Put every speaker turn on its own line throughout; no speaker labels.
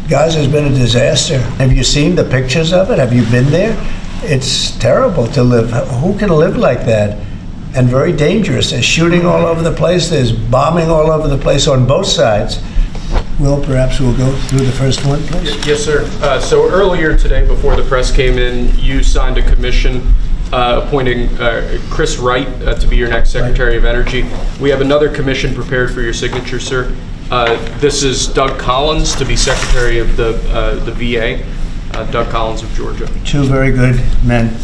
Gaza has been a disaster. Have you seen the pictures of it? Have you been there? It's terrible to live. Who can live like that? And very dangerous. There's shooting all over the place. There's bombing all over the place on both sides. Will, perhaps we'll go through the first one, please.
Yes, sir. So earlier today, before the press came in, you signed a commission appointing Chris Wright to be your next Secretary of Energy. We have another commission prepared for your signature, sir. This is Doug Collins to be Secretary of the VA, Doug Collins of Georgia.
Two very good men.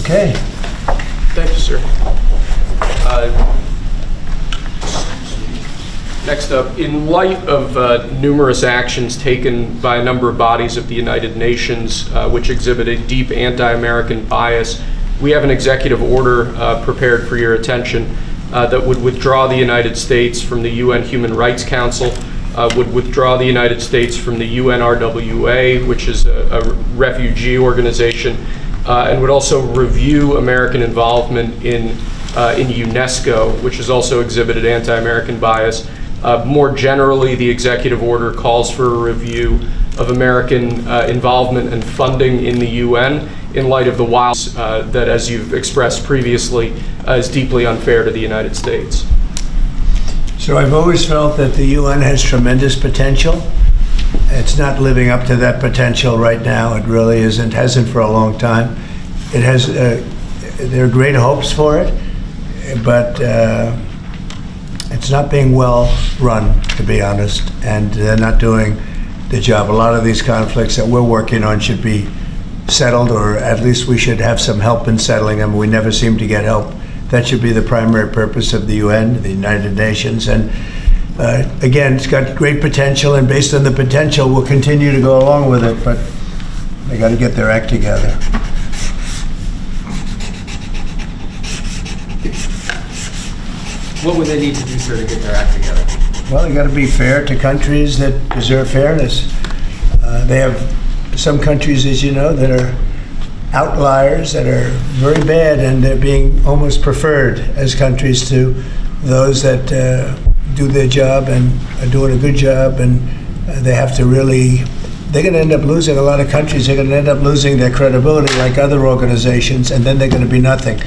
Okay.
Thank you, sir. Next up, in light of numerous actions taken by a number of bodies of the United Nations which exhibit a deep anti-American bias, we have an executive order prepared for your attention that would withdraw the United States from the UN Human Rights Council, would withdraw the United States from the UNRWA, which is a refugee organization, and would also review American involvement in UNESCO, which has also exhibited anti-American bias. More generally, the executive order calls for a review of American involvement and funding in the UN in light of the wilds that, as you've expressed previously, is deeply unfair to the United States.
So I've always felt that the UN has tremendous potential. It's not living up to that potential right now. It really isn't, hasn't for a long time. It has, there are great hopes for it, but it's not being well run, to be honest, and they're not doing the job. A lot of these conflicts that we're working on should be settled, or at least we should have some help in settling them. We never seem to get help. That should be the primary purpose of the UN, the United Nations, and again, it's got great potential, and based on the potential, we'll continue to go along with it, but they got to get their act together.
What would they need to do, sir, to get their act together?
Well, they got to be fair to countries that deserve fairness. They have some countries, as you know, that are outliers, that are very bad, and they're being almost preferred as countries to those that do their job and are doing a good job, and they have to really, they're going to end up losing, a lot of countries are going to end up losing their credibility like other organizations, and then they're going to be nothing.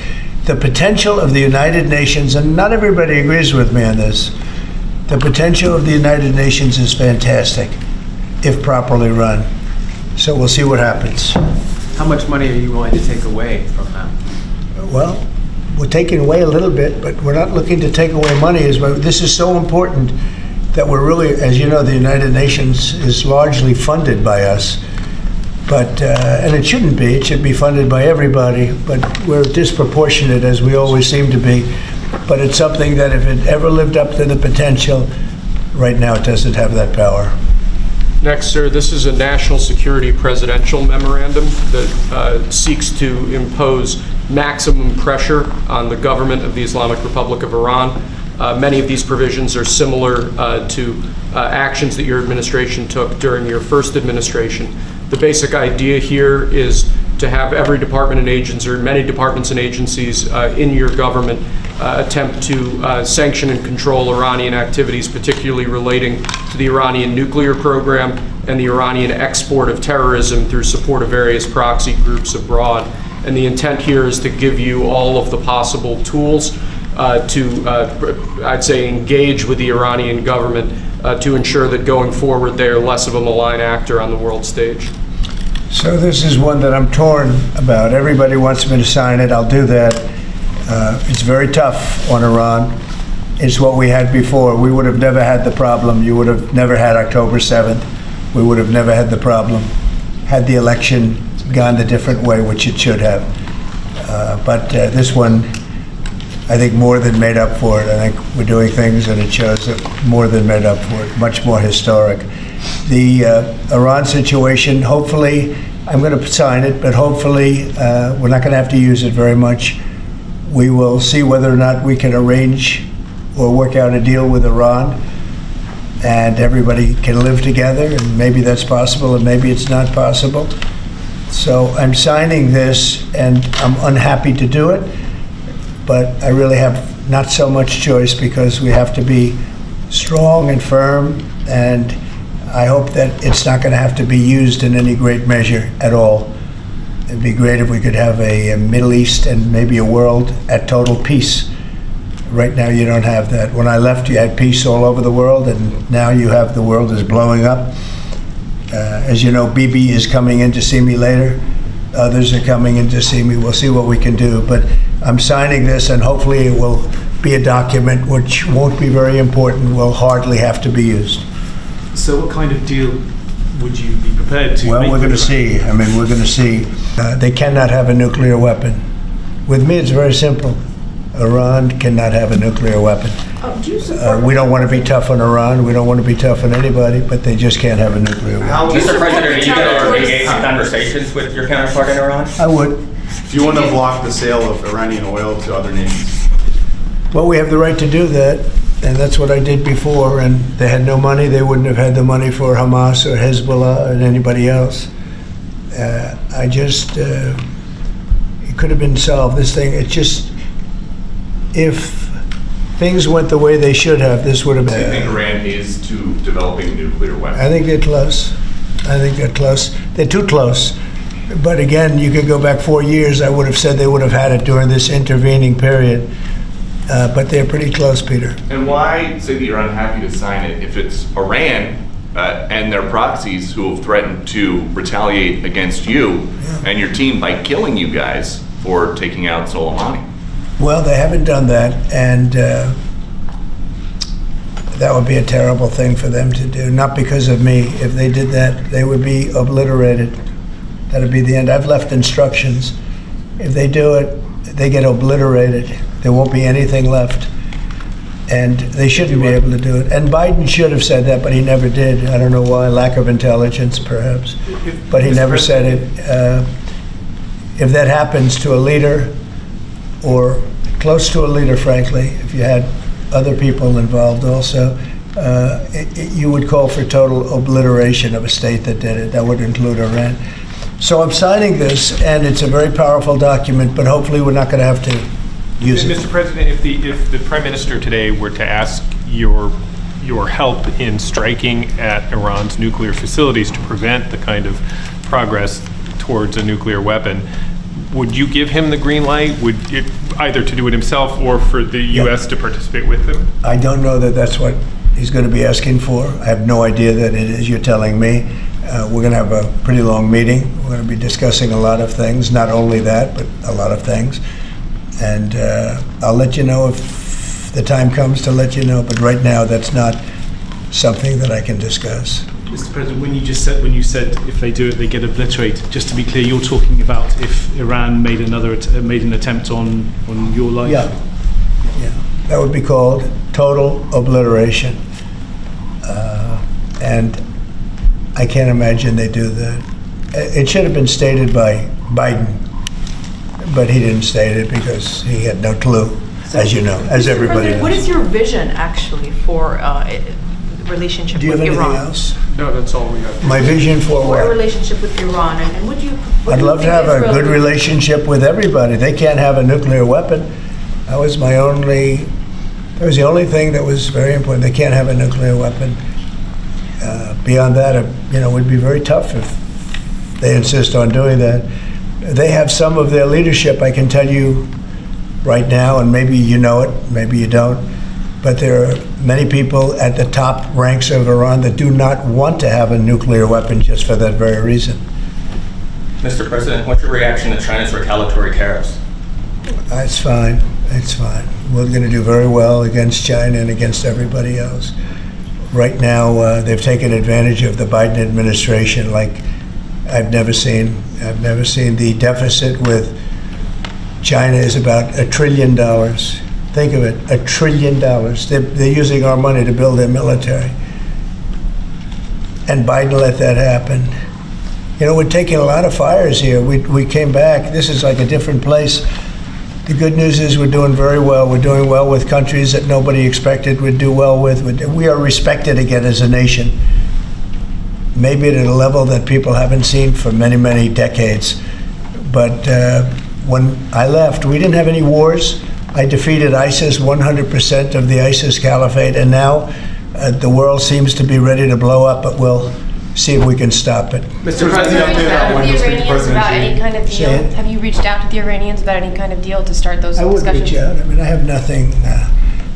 The potential of the United Nations, and not everybody agrees with me on this, the potential of the United Nations is fantastic if properly run. So we'll see what happens.
How much money are you willing to take away from them?
Well, we're taking away a little bit, but we're not looking to take away money. This is so important that we're really, as you know, the United Nations is largely funded by us. But, and it shouldn't be, it should be funded by everybody, but we're disproportionate, as we always seem to be. But it's something that if it ever lived up to the potential, right now it doesn't have that power.
Next, sir, this is a national security presidential memorandum that seeks to impose maximum pressure on the government of the Islamic Republic of Iran. Many of these provisions are similar to actions that your administration took during your first administration. The basic idea here is to have every department and agency, or many departments and agencies in your government attempt to sanction and control Iranian activities, particularly relating to the Iranian nuclear program and the Iranian export of terrorism through support of various proxy groups abroad. And the intent here is to give you all of the possible tools to, I'd say, engage with the Iranian government to ensure that going forward they are less of a malign actor on the world stage.
So this is one that I'm torn about. Everybody wants me to sign it. I'll do that. It's very tough on Iran. It's what we had before. We would have never had the problem. You would have never had October 7th. We would have never had the problem had the election gone the different way, which it should have. But this one, I think, more than made up for it. I think we're doing things, and it shows that more than made up for it, much more historic. The Iran situation, hopefully, I'm going to sign it, but hopefully we're not going to have to use it very much. We will see whether or not we can arrange or work out a deal with Iran, and everybody can live together, and maybe that's possible, and maybe it's not possible. So I'm signing this, and I'm unhappy to do it, but I really have not so much choice because we have to be strong and firm, and I hope that it's not going to have to be used in any great measure at all. It'd be great if we could have a Middle East and maybe a world at total peace. Right now you don't have that. When I left, you had peace all over the world, and now you have the world is blowing up. As you know, Bibi is coming in to see me later. Others are coming in to see me. We'll see what we can do. But I'm signing this, and hopefully it will be a document which won't be very important, will hardly have to be used.
So what kind of deal would you be prepared to make?
Well, we're going to see. I mean, we're going to see. They cannot have a nuclear weapon. With me, it's very simple. Iran cannot have a nuclear weapon.
Do you support
We don't want to be tough on Iran. We don't want to be tough on anybody, but they just can't have a nuclear weapon.
Do you
Mr.
support
President, are you going to
retaliatory-
engage in conversations with your counterpart in Iran?
I would.
Do you want to block the sale of Iranian oil to other nations?
Well, we have the right to do that, and that's what I did before, and they had no money. They wouldn't have had the money for Hamas or Hezbollah or anybody else. It could have been solved. This thing, it just, if things went the way they should have, this would have
Do you think
been.
Iran is to developing a nuclear weapon?
I think they're close. I think they're close. They're too close. But again, you could go back 4 years, I would have said they would have had it during this intervening period. But they're pretty close, Peter.
And why say that you're unhappy to sign it if it's Iran and their proxies who have threatened to retaliate against you and your team by killing you guys for taking out Soleimani?
Well, they haven't done that, and that would be a terrible thing for them to do. Not because of me. If they did that, they would be obliterated. That would be the end. I've left instructions. If they do it, they get obliterated. There won't be anything left. And they shouldn't be able to do it. And Biden should have said that, but he never did. I don't know why. Lack of intelligence, perhaps. But he never said it. If that happens to a leader, or close to a leader, frankly, if you had other people involved also, you would call for total obliteration of a state that did it. That would include Iran. So I'm signing this, and it's a very powerful document, but hopefully we're not going to have to use it.
Mr. President, if the Prime Minister today were to ask your help in striking at Iran's nuclear facilities to prevent the kind of progress towards a nuclear weapon, would you give him the green light? Would it either to do it himself or for the U.S. to participate with him?
I don't know that that's what he's going to be asking for. I have no idea that it is. You're telling me. We're going to have a pretty long meeting. We're going to be discussing a lot of things, not only that, but a lot of things. And I'll let you know if the time comes to let you know. But right now, that's not something that I can discuss.
Mr. President, when you said if they do it, they get obliterated. Just to be clear, you're talking about if Iran made an attempt on your life.
Yeah, that would be called total obliteration. And I can't imagine they do that. It should have been stated by Biden, but he didn't state it because he had no clue, as you know, as everybody knows.
What is your vision actually for relationship
Do you
with
have anything
Iran?
else?
No, that's all we have.
My vision for
For a
what?
relationship with Iran, and would you?
I'd love to have a good relationship with everybody. They can't have a nuclear weapon. That was the only thing that was very important. They can't have a nuclear weapon. Beyond that, it would be very tough if they insist on doing that. They have some of their leadership, I can tell you right now, and maybe you know it, maybe you don't, but there are many people at the top ranks of Iran that do not want to have a nuclear weapon just for that very reason.
Mr. President, what's your reaction to China's retaliatory tariffs?
It's fine. It's fine. We're going to do very well against China and against everybody else. Right now, they've taken advantage of the Biden administration like I've never seen. I've never seen. The deficit with China is about $1 trillion. Think of it, $1 trillion. They're using our money to build their military. And Biden let that happen. We're taking a lot of fires here. We came back. This is like a different place. The good news is we're doing very well. We're doing well with countries that nobody expected we'd do well with. We are respected again as a nation. maybe at a level that people haven't seen for many, many decades. But when I left, we didn't have any wars. I defeated ISIS, 100% of the ISIS caliphate, and now the world seems to be ready to blow up, but we'll see if we can stop it.
Mr.
Have you reached out to the Iranians about any kind of deal?
Say it.
Have you reached out to the Iranians about any kind of deal to start those
I would
discussions?
reach out. I mean, I have nothing.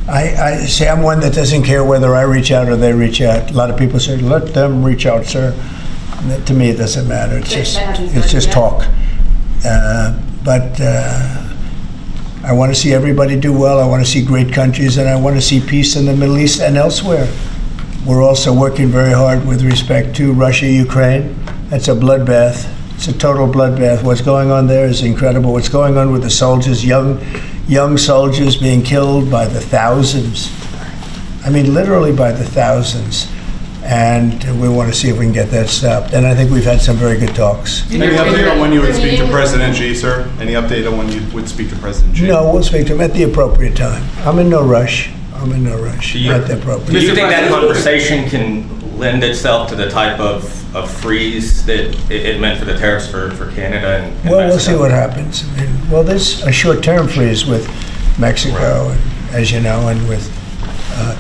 I say I'm one that doesn't care whether I reach out or they reach out. A lot of people say, let them reach out, sir. And to me, it doesn't matter. It's just talk. But I want to see everybody do well. I want to see great countries, and I want to see peace in the Middle East and elsewhere. We're also working very hard with respect to Russia, Ukraine. That's a bloodbath. It's a total bloodbath. What's going on there is incredible. What's going on with the soldiers, young soldiers being killed by the thousands. I mean, literally by the thousands. And we want to see if we can get that stopped. And I think we've had some very good talks.
Any update on when you would speak to President Xi, sir? Any update on when you would speak to President Xi?
No, we'll speak to him at the appropriate time. I'm in no rush. At the appropriate
Do you think that
President-
conversation can lend itself to the type of freeze that it meant for the tariffs for Canada and
Well, we'll
Mexico?
see what happens. I mean, well, there's a short-term freeze with Mexico, and, as you know, and with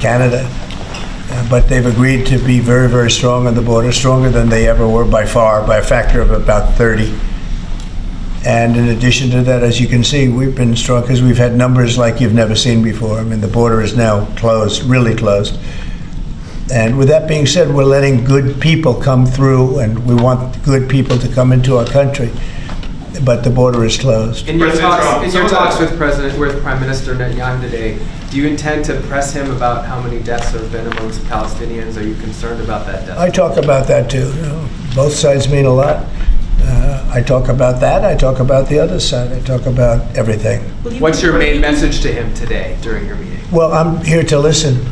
Canada. But they've agreed to be very, very strong on the border, stronger than they ever were by far, by a factor of about 30. And in addition to that, as you can see, we've been strong because we've had numbers like you've never seen before. I mean, the border is now closed, really closed. And with that being said, we're letting good people come through, and we want good people to come into our country. But the border is closed.
In your
President Trump,
talks with Prime Minister Netanyahu today, do you intend to press him about how many deaths there have been amongst Palestinians? Are you concerned about that death?
I talk about that too. You know, both sides mean a lot. I talk about that. I talk about the other side. I talk about everything.
What's your main message to him today during your meeting?
Well, I'm here to listen.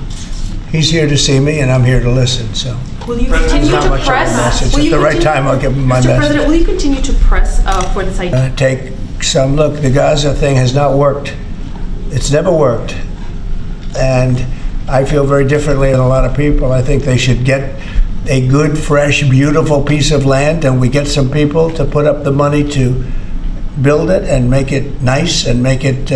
He's here to see me, and I'm here to listen. So,
Will you continue
not
to
much of a
press?
message.
Will
At
you
the right
continue-
time, I'll give him my
Mr.
message.
President, will you continue to press for this idea?
Take some look. The Gaza thing has not worked. It's never worked, and I feel very differently than a lot of people. I think they should get a good, fresh, beautiful piece of land, and we get some people to put up the money to build it and make it nice and make it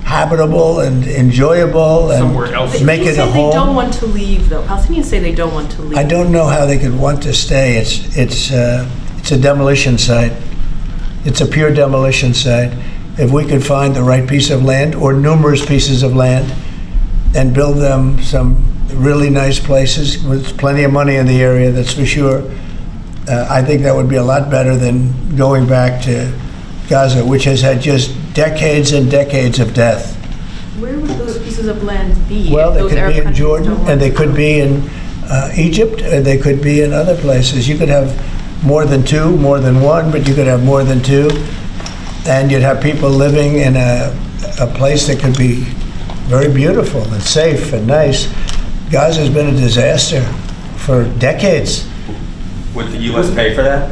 habitable and enjoyable and
Somewhere else.
make
They
it
say
a
they
home.
don't want to leave, though. Palestinians say they don't want to leave.
I don't know how they could want to stay. It's a demolition site. It's a pure demolition site. If we could find the right piece of land or numerous pieces of land and build them some really nice places with plenty of money in the area, that's for sure. I think that would be a lot better than going back to Gaza, which has had just decades and decades of death.
Where would those pieces of land be?
Well,
if
they
those
could
Arab
be in
countries
Jordan,
don't want
and they
to
could be in Egypt, and they could be in other places. You could have more than two, more than one, but you could have more than two, and you'd have people living in a place that could be very beautiful and safe and nice. Gaza's been a disaster for decades.
Would the U.S. pay for that?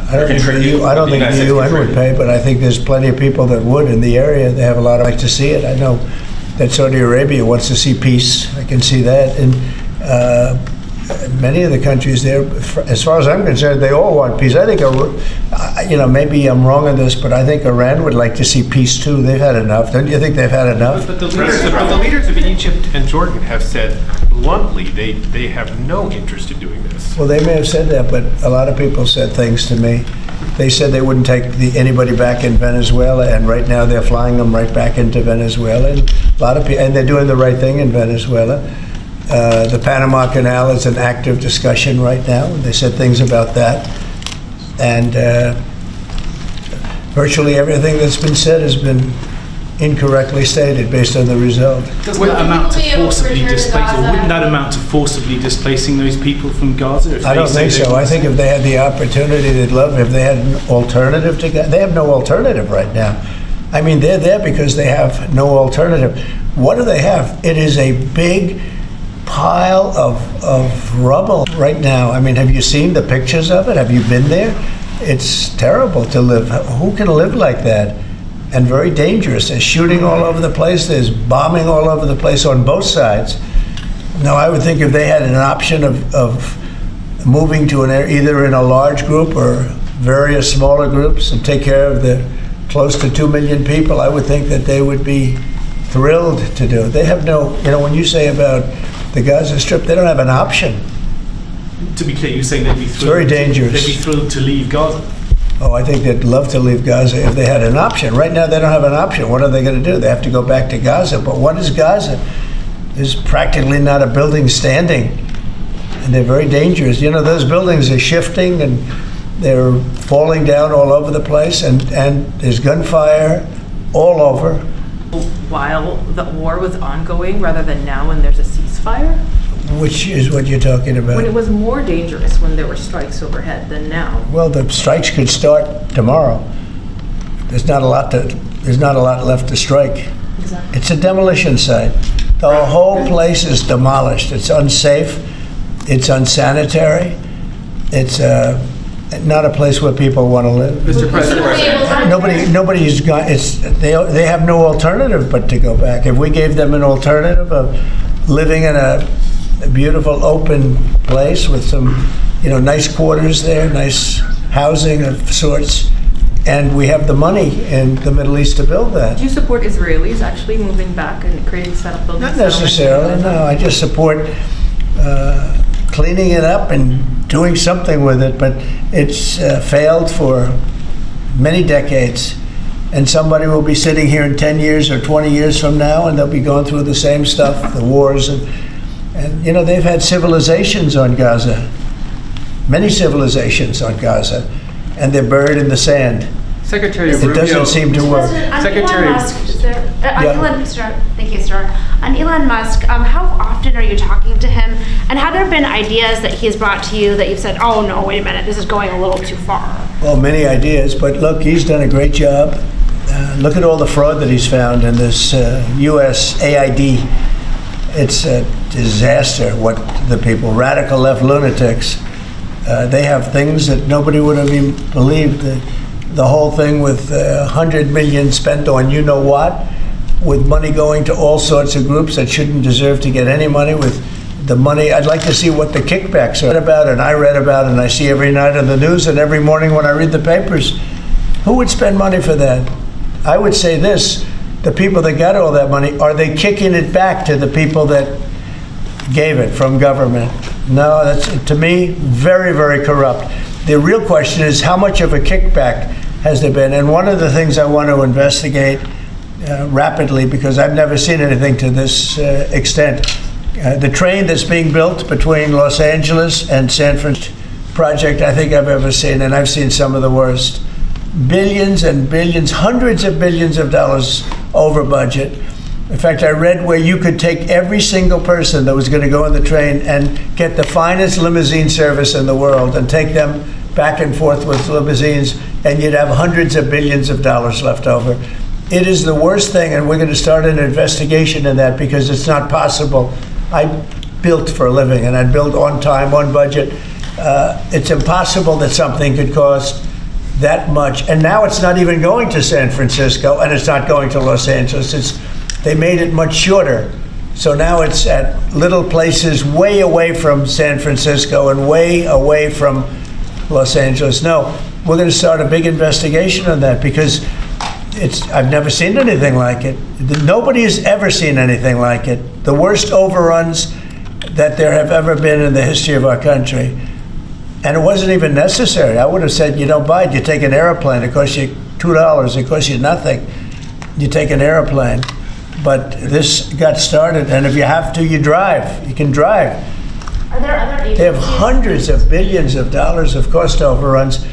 I don't think the UN would pay, but I think there's plenty of people that would in the area. They have a lot of like to see it. I know that Saudi Arabia wants to see peace. I can see that. And many of the countries there, as far as I'm concerned, they all want peace. I think, maybe I'm wrong on this, but I think Iran would like to see peace too. They've had enough. Don't you think they've had enough?
But the leaders of Egypt and Jordan have said bluntly they have no interest in doing this.
Well, they may have said that, but a lot of people said things to me. They said they wouldn't take anybody back in Venezuela, and right now they're flying them right back into Venezuela. And a lot of people, and they're doing the right thing in Venezuela. The Panama Canal is an active discussion right now. They said things about that, and virtually everything that's been said has been incorrectly stated based on the result.
Doesn't that amount to forcibly displace, or wouldn't that amount to forcibly displacing those people from Gaza?
I don't think so. I think if they had the opportunity, they'd love it. If they had an alternative to Gaza, they have no alternative right now. I mean, they're there because they have no alternative. What do they have? It is a big pile of rubble right now. I mean, have you seen the pictures of it? Have you been there? It's terrible to live. Who can live like that? And very dangerous. There's shooting all over the place. There's bombing all over the place on both sides. Now, I would think if they had an option of moving to either in a large group or various smaller groups and take care of the close to 2 million people, I would think that they would be thrilled to do it. They have no, when you say about the Gaza Strip, they don't have an option.
To be clear, you're saying they'd be thrilled.
It's very dangerous.
They'd be thrilled to leave Gaza.
Oh, I think they'd love to leave Gaza if they had an option. Right now, they don't have an option. What are they going to do? They have to go back to Gaza. But what is Gaza? There's practically not a building standing, and they're very dangerous. Those buildings are shifting and they're falling down all over the place, and there's gunfire all over.
While the war was ongoing, rather than now when there's a ceasefire?
Which is what you're talking about?
When it was more dangerous when there were strikes overhead than now.
Well, the strikes could start tomorrow. There's not a lot left to strike.
Exactly.
It's a demolition site. The whole place is demolished. It's unsafe. It's unsanitary. It's not a place where people want to live.
Mr. President.
Nobody's got. They have no alternative but to go back. If we gave them an alternative of living in a beautiful open place with some, nice quarters there, nice housing of sorts, and we have the money in the Middle East to build that.
Do you support Israelis actually moving back and creating buildings?
Not necessarily, no. I just support cleaning it up and doing something with it, but it's failed for many decades. And somebody will be sitting here in 10 years or 20 years from now, and they'll be going through the same stuff, the wars. And they've had civilizations on Gaza, many civilizations on Gaza, and they're buried in the sand.
Secretary
It
Rubio.
doesn't seem to work.
Secretary.
Thank you, sir. On Elon Musk, how often are you talking to him? And have there been ideas that he's brought to you that you've said, oh no, wait a minute, this is going a little too far?
Well, many ideas, but look, he's done a great job. Look at all the fraud that he's found in this U.S. AID. It's a disaster what the people, radical left lunatics, they have things that nobody would have even believed. The whole thing with $100 million spent on you-know-what, with money going to all sorts of groups that shouldn't deserve to get any money, with the money. I'd like to see what the kickbacks are about, and I read about, and I see every night on the news and every morning when I read the papers. Who would spend money for that? I would say this, the people that got all that money, are they kicking it back to the people that gave it from government? No, that's, to me, very, very corrupt. The real question is, how much of a kickback has there been? And one of the things I want to investigate rapidly, because I've never seen anything to this extent, the train that's being built between Los Angeles and San Francisco, project I think I've ever seen, and I've seen some of the worst. Billions and billions, hundreds of billions of dollars over budget. In fact, I read where you could take every single person that was going to go on the train and get the finest limousine service in the world and take them back and forth with limousines, and you'd have hundreds of billions of dollars left over. It is the worst thing, and we're going to start an investigation in that, because it's not possible. I built for a living, and I built on time, on budget. It's impossible that something could cost that much. And now it's not even going to San Francisco, and it's not going to Los Angeles. They made it much shorter. So now it's at little places way away from San Francisco and way away from Los Angeles. No, we're going to start a big investigation on that, because I've never seen anything like it. Nobody has ever seen anything like it. The worst overruns that there have ever been in the history of our country. And it wasn't even necessary. I would have said, you don't buy it. You take an airplane. It costs you $2. It costs you nothing. You take an airplane. But this got started, and if you have to, you drive. You can drive.
Are there other agencies?
They have hundreds of billions of dollars of cost overruns,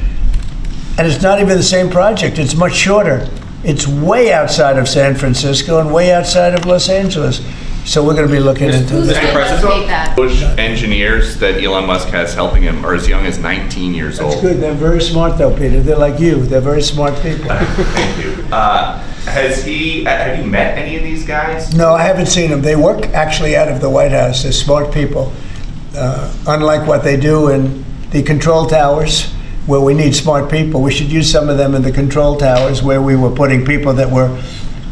and it's not even the same project. It's much shorter. It's way outside of San Francisco and way outside of Los Angeles. So we're going to be looking into this.
Mr. President, those engineers that Elon Musk has helping him are as young as 19 years old.
That's good. They're very smart, though, Peter. They're like you. They're very smart people.
Thank you. Have you met any of these guys?
No, I haven't seen them. They work actually out of the White House. They're smart people. Unlike what they do in the control towers, where we need smart people, we should use some of them in the control towers, where we were putting people that were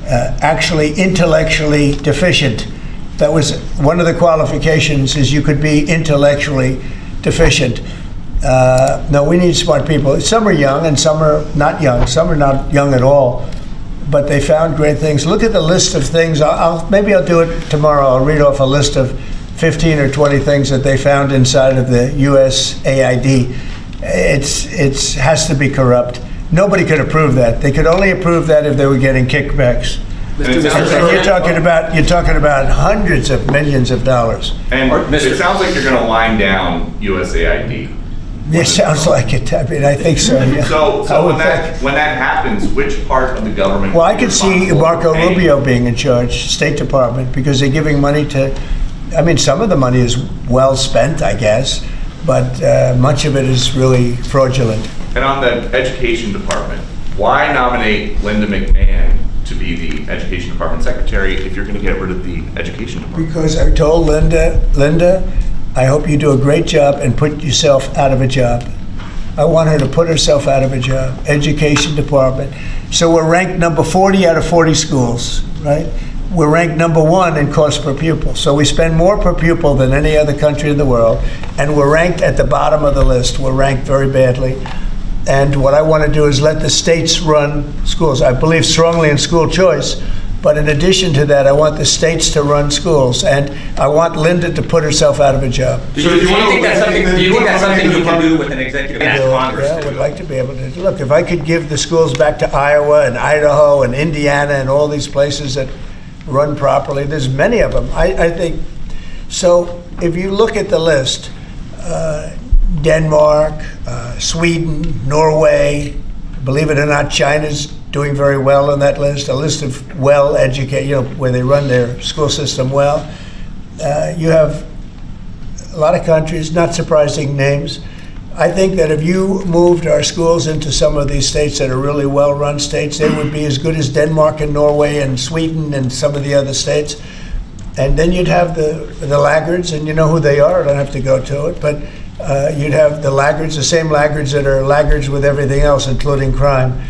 actually intellectually deficient. That was one of the qualifications, is you could be intellectually deficient. No, we need smart people. Some are young and some are not young. Some are not young at all, but they found great things. Look at the list of things. Maybe I'll do it tomorrow. I'll read off a list of 15 or 20 things that they found inside of the USAID. It has to be corrupt. Nobody could approve that. They could only approve that if they were getting kickbacks. And you're talking about hundreds of millions of dollars.
And it sounds like you're going to wind down USAID.
It sounds like it. I mean, I think so. Yeah.
So when that happens, which part of the government?
Well, I could see Marco Rubio being in charge, State Department, because they're giving money to. I mean, some of the money is well spent, I guess, but much of it is really fraudulent.
And on the Education Department, why nominate Linda McMahon to be the Education Department Secretary if you're going to get rid of the Education Department?
Because I told Linda, I hope you do a great job and put yourself out of a job. I want her to put herself out of a job. Education Department. So we're ranked number 40 out of 40 schools, right? We're ranked number 1 in cost per pupil. So we spend more per pupil than any other country in the world, and we're ranked at the bottom of the list. We're ranked very badly. And what I want to do is let the states run schools. I believe strongly in school choice, but in addition to that, I want the states to run schools, and I want Linda to put herself out of a job.
Do you think that's something you can do with an executive branch of Congress?
Yeah, I would like to be able to. Look, if I could give the schools back to Iowa and Idaho and Indiana and all these places that run properly, there's many of them. I think, so if you look at the list, Denmark, Sweden, Norway, believe it or not, China's doing very well on that list, a list of well-educated, where they run their school system well. You have a lot of countries, not surprising names. I think that if you moved our schools into some of these states that are really well-run states, they would be as good as Denmark and Norway and Sweden and some of the other states. And then you'd have the laggards, and you know who they are, I don't have to go to it, but you'd have the laggards, the same laggards that are laggards with everything else, including crime.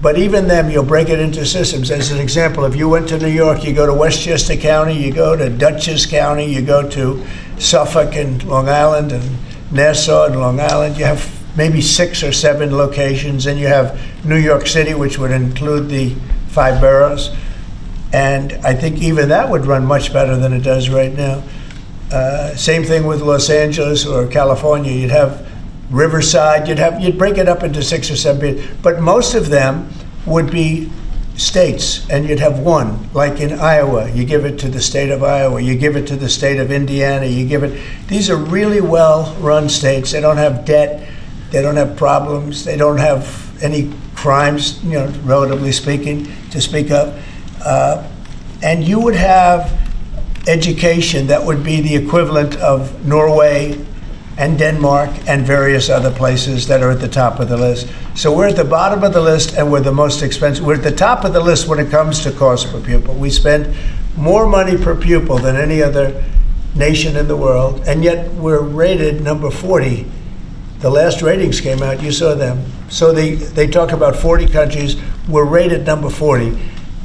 But even them, you'll break it into systems. As an example, if you went to New York, you go to Westchester County, you go to Dutchess County, you go to Suffolk and Long Island and Nassau and Long Island, you have maybe 6 or 7 locations, and you have New York City, which would include the 5 boroughs. And I think even that would run much better than it does right now. Same thing with Los Angeles or California. You'd have Riverside, you'd break it up into 6 or 7, but most of them would be states, and you'd have one, like in Iowa, you give it to the state of Iowa, you give it to the state of Indiana, these are really well-run states. They don't have debt, they don't have problems, they don't have any crimes, relatively speaking, to speak of. And you would have education that would be the equivalent of Norway and Denmark and various other places that are at the top of the list. So we're at the bottom of the list, and we're the most expensive. We're at the top of the list when it comes to cost per pupil. We spend more money per pupil than any other nation in the world, and yet we're rated number 40. The last ratings came out, you saw them. So they talk about 40 countries, we're rated number 40.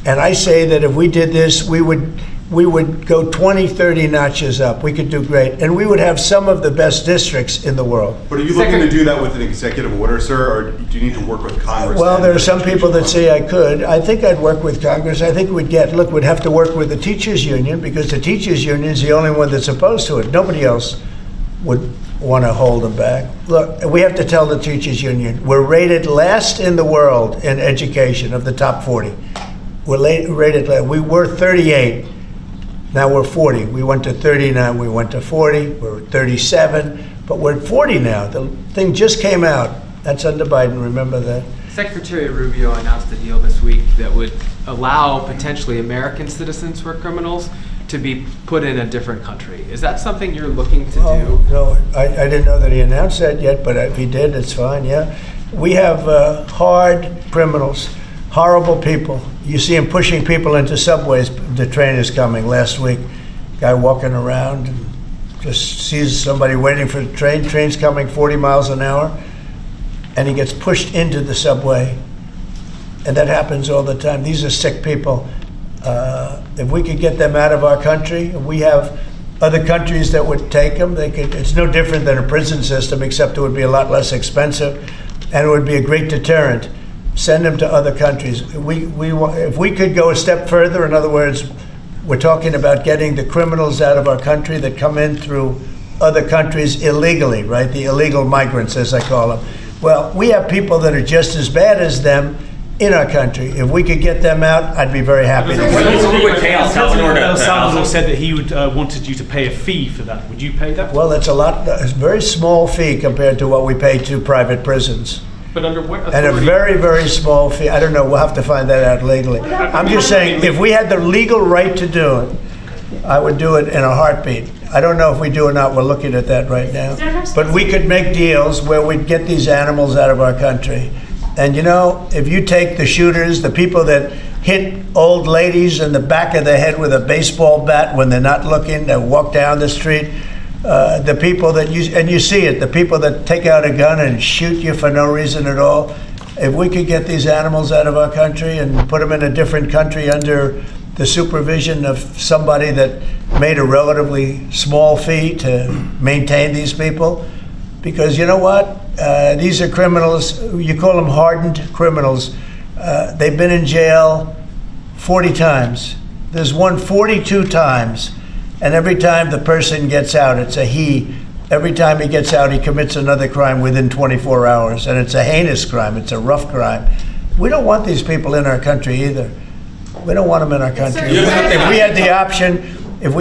And I say that if we did this, we would go 20, 30 notches up. We could do great. And we would have some of the best districts in the world.
But are you looking to do that with an executive order, sir, or do you need to work with Congress?
Well, there are some people that say I could. I think I'd work with Congress. I think we'd have to work with the teachers union, because the teachers union is the only one that's opposed to it. Nobody else would want to hold them back. Look, we have to tell the teachers union, we're rated last in the world in education of the top 40. We're rated last. We were 38. Now we're 40. We went to 39, we went to 40, we're 37, but we're at 40 now. The thing just came out. That's under Biden, remember that?
Secretary Rubio announced a deal this week that would allow potentially American citizens who are criminals to be put in a different country. Is that something you're looking to do?
No, I didn't know that he announced that yet, but if he did, it's fine, yeah. We have hard criminals, horrible people. You see him pushing people into subways. The train is coming last week. Guy walking around and just sees somebody waiting for the train. Train's coming 40 miles an hour, and he gets pushed into the subway. And that happens all the time. These are sick people. If we could get them out of our country, we have other countries that would take them. It's no different than a prison system, except it would be a lot less expensive, and it would be a great deterrent. Send them to other countries. If we could go a step further, in other words, we're talking about getting the criminals out of our country that come in through other countries illegally, right? The illegal migrants, as I call them. Well, we have people that are just as bad as them in our country. If we could get them out, I'd be very happy.
El Salvador said that he would wanted you to pay a fee for that. Would you pay that?
Well, it's a very small fee compared to what we pay to private prisons.
But under what
And a
authority?
very, very small fee. I don't know, we'll have to find that out legally. I'm just saying, if we had the legal right to do it, I would do it in a heartbeat. I don't know if we do or not, we're looking at that right now. But we could make deals where we'd get these animals out of our country. And you know, if you take the shooters, the people that hit old ladies in the back of the head with a baseball bat when they're not looking, that walk down the street, the people that you see it, the people that take out a gun and shoot you for no reason at all. If we could get these animals out of our country and put them in a different country under the supervision of somebody that made a relatively small fee to maintain these people, because you know what? These are criminals. You call them hardened criminals. They've been in jail 40 times. There's one 42 times. And every time the person gets out, it's a he. Every time he gets out, he commits another crime within 24 hours. And it's a heinous crime. It's a rough crime. We don't want these people in our country either. We don't want them in our country. If we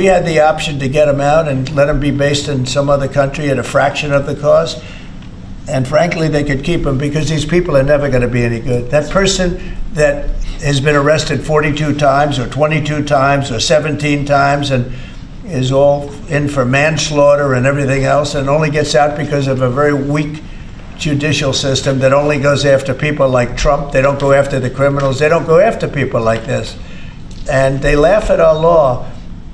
had the option to get them out and let them be based in some other country at a fraction of the cost, and frankly, they could keep them, because these people are never going to be any good. That person that has been arrested 42 times or 22 times or 17 times and is all in for manslaughter and everything else, and only gets out because of a very weak judicial system that only goes after people like Trump. They don't go after the criminals. They don't go after people like this. And they laugh at our law.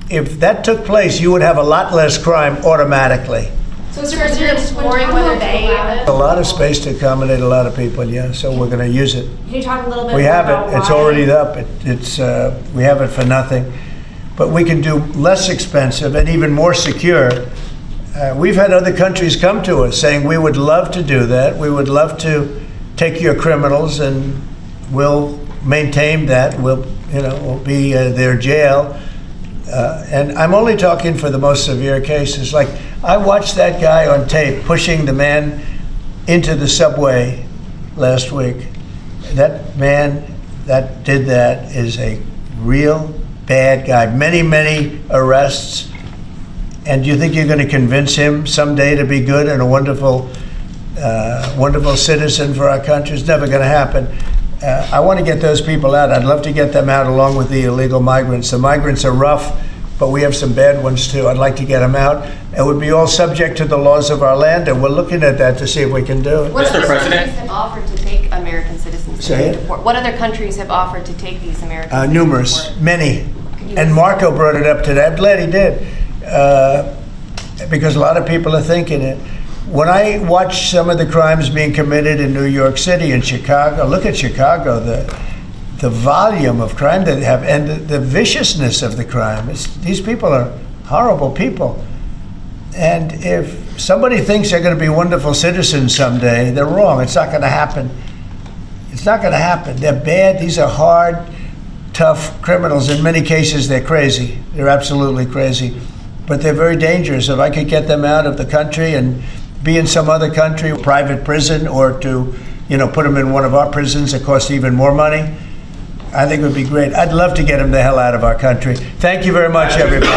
If that took place, you would have a lot less crime automatically.
So is there exploring whether they
A lot of space to accommodate a lot of people, yeah, so we're going to use it.
Can you talk a little bit
We
more
have
about
it. It's
why?
already up. We have it for nothing. But we can do less expensive and even more secure. We've had other countries come to us saying, we would love to do that. We would love to take your criminals and we'll maintain that. We'll be their jail. And I'm only talking for the most severe cases. Like, I watched that guy on tape pushing the man into the subway last week. That man that did that is a real bad guy. Many, many arrests. And do you think you're going to convince him someday to be good and a wonderful, wonderful citizen for our country? It's never going to happen. I want to get those people out. I'd love to get them out along with the illegal migrants. The migrants are rough, but we have some bad ones too. I'd like to get them out. It would be all subject to the laws of our land, and we're looking at that to see if we can do it.
What other countries have offered to take American citizens?
Say it?
What other countries have offered to take these American citizens?
Numerous,
to
many. And Marco brought it up today. I'm glad he did, because a lot of people are thinking it. When I watch some of the crimes being committed in New York City and Chicago, look at Chicago, the volume of crime that they have and the viciousness of the crime. These people are horrible people. And if somebody thinks they're going to be wonderful citizens someday, they're wrong. It's not going to happen. It's not going to happen. They're bad. These are hard, tough criminals. In many cases, they're crazy. They're absolutely crazy. But they're very dangerous. If I could get them out of the country and be in some other country, private prison, or to, put them in one of our prisons that cost even more money, I think it would be great. I'd love to get them the hell out of our country. Thank you very much, everybody.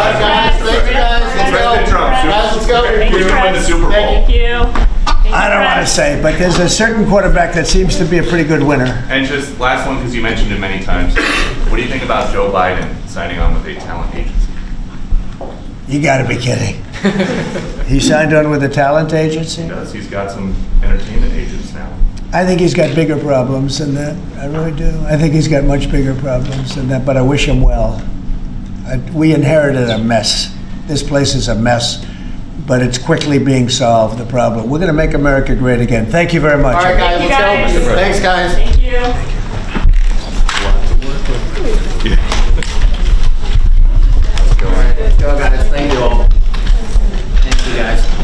President Trump,
Let's go.
who's going to win the Super Bowl?
Thank you.
I don't want to say, but there's a certain quarterback that seems to be a pretty good winner.
And just last one, because you mentioned it many times. What do you think about Joe Biden signing on with a talent agency?
You got to be kidding. He signed on with a talent agency?
He does. He's got some entertainment agents now.
I think he's got bigger problems than that. I really do. I think he's got much bigger problems than that, but I wish him well. We inherited a mess. This place is a mess, but it's quickly being solved, the problem. We're going to make America great again. Thank you very much.
All right, guys, let's go. Thanks, guys.
Thank you.
Let's go, guys. Thank you all.
guys.